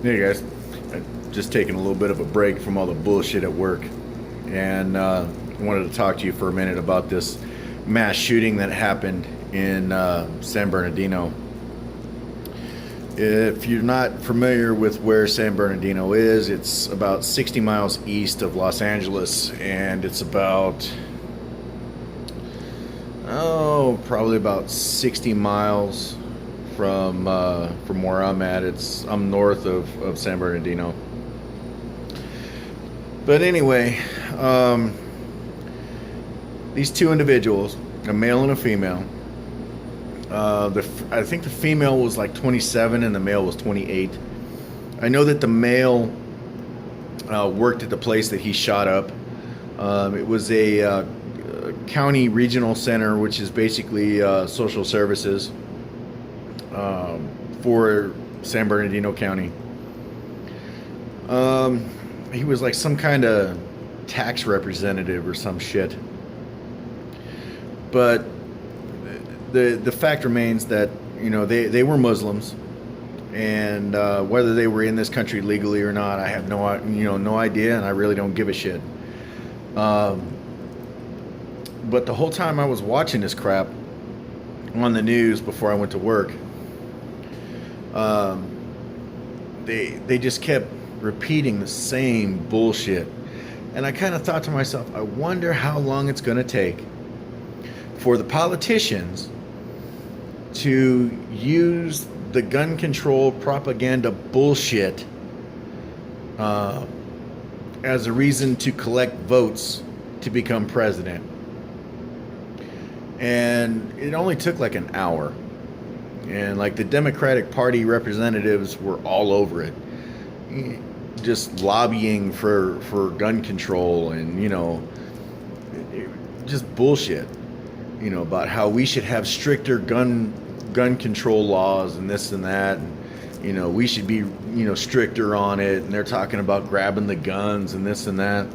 Hey guys, just taking a little bit of a break from all the bullshit at work, and wanted to talk to you for a minute about this mass shooting that happened in San Bernardino. If you're not familiar with where San Bernardino is, it's about 60 miles east of Los Angeles, and it's about probably about 60 miles from where I'm at. I'm north of San Bernardino. But anyway, these two individuals, a male and a female. I think the female was like 27 and the male was 28. I know that the male worked at the place that he shot up. It was a county regional center, which is basically social services for San Bernardino County. He was like some kind of tax representative or some shit. But the fact remains that they were Muslims, and whether they were in this country legally or not, I have no idea, and I really don't give a shit. But the whole time I was watching this crap on the news before I went to work, they just kept repeating the same bullshit, and I kind of thought to myself, I wonder how long it's going to take for the politicians to use the gun control propaganda bullshit as a reason to collect votes to become president. And it only took like an hour, and like the Democratic Party representatives were all over it, just lobbying for gun control, and just bullshit, about how we should have stricter gun control laws and this and that, and we should be stricter on it, and they're talking about grabbing the guns and this and that.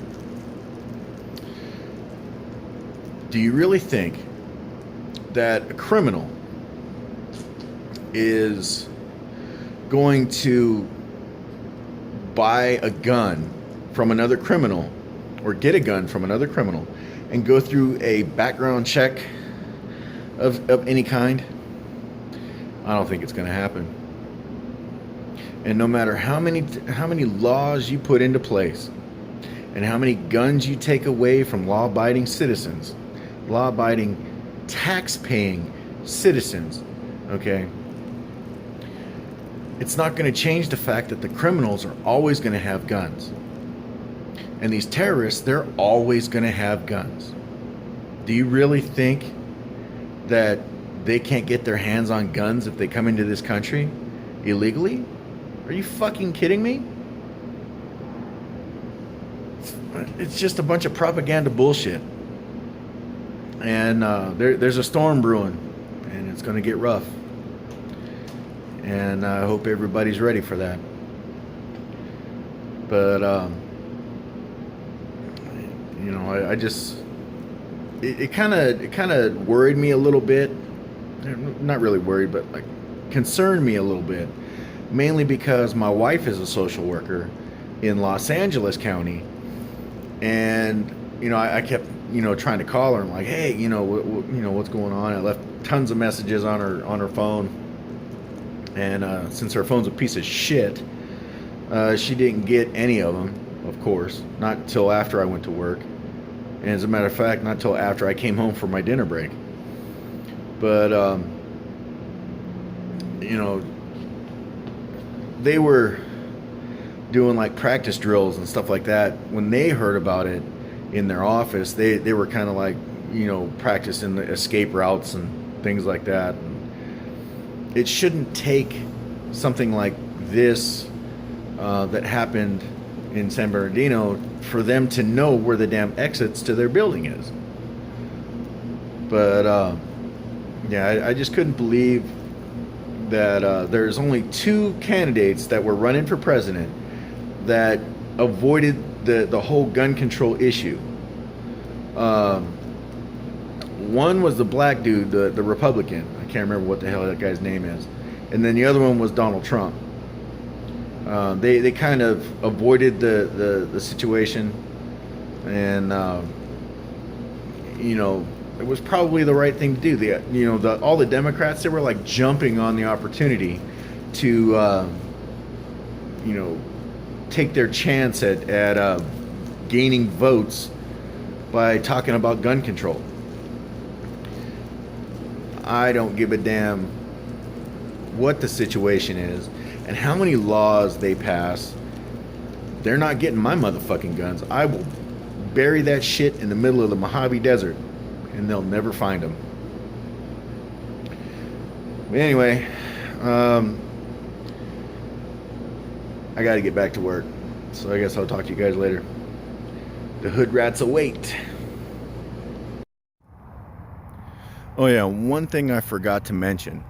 Do you really think that a criminal is going to buy a gun from another criminal, or get a gun from another criminal, and go through a background check of any kind? I don't think it's going to happen. And no matter how many laws you put into place, and how many guns you take away from law-abiding citizens, law-abiding, tax-paying citizens, okay, it's not going to change the fact that the criminals are always going to have guns. And these terrorists, they're always going to have guns. Do you really think that they can't get their hands on guns if they come into this country illegally? Are you fucking kidding me? It's just a bunch of propaganda bullshit. And there's a storm brewing, and it's going to get rough. And I hope everybody's ready for that. But I just it kind of worried me a little bit. Not really worried, but like concerned me a little bit, mainly because my wife is a social worker in Los Angeles County, and I kept trying to call her. I'm like, hey, what's going on? I left tons of messages on her phone, and since her phone's a piece of shit, she didn't get any of them, of course, not until after I went to work. And as a matter of fact, not until after I came home for my dinner break. But they were doing like practice drills and stuff like that. When they heard about it in their office, they were kind of like practicing the escape routes and things like that. And it shouldn't take something like this that happened in San Bernardino for them to know where the damn exits to their building is. But I just couldn't believe that there's only two candidates that were running for president that avoided the whole gun control issue. One was the black dude, the Republican. I can't remember what the hell that guy's name is. And then the other one was Donald Trump. They kind of avoided the situation, and you know, it was probably the right thing to do. All the Democrats, they were like jumping on the opportunity to you know, take their chance at gaining votes by talking about gun control. I don't give a damn what the situation is and how many laws they pass. They're not getting my motherfucking guns. I will bury that shit in the middle of the Mojave Desert and they'll never find them. But anyway, I gotta get back to work, so I guess I'll talk to you guys later. The hood rats await. Oh yeah, one thing I forgot to mention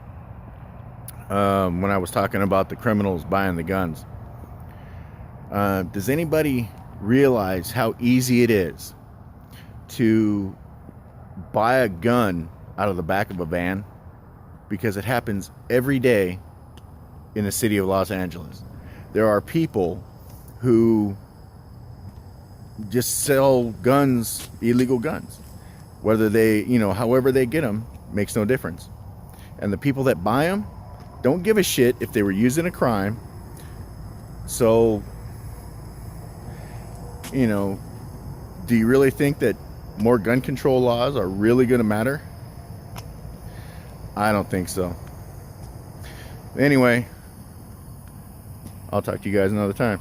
when I was talking about the criminals buying the guns. Does anybody realize how easy it is to buy a gun out of the back of a van? Because it happens every day in the city of Los Angeles. There are people who just sell guns, illegal guns. Whether they, however they get them, makes no difference. And the people that buy them don't give a shit if they were used in a crime. So, do you really think that more gun control laws are really going to matter? I don't think so. Anyway, I'll talk to you guys another time.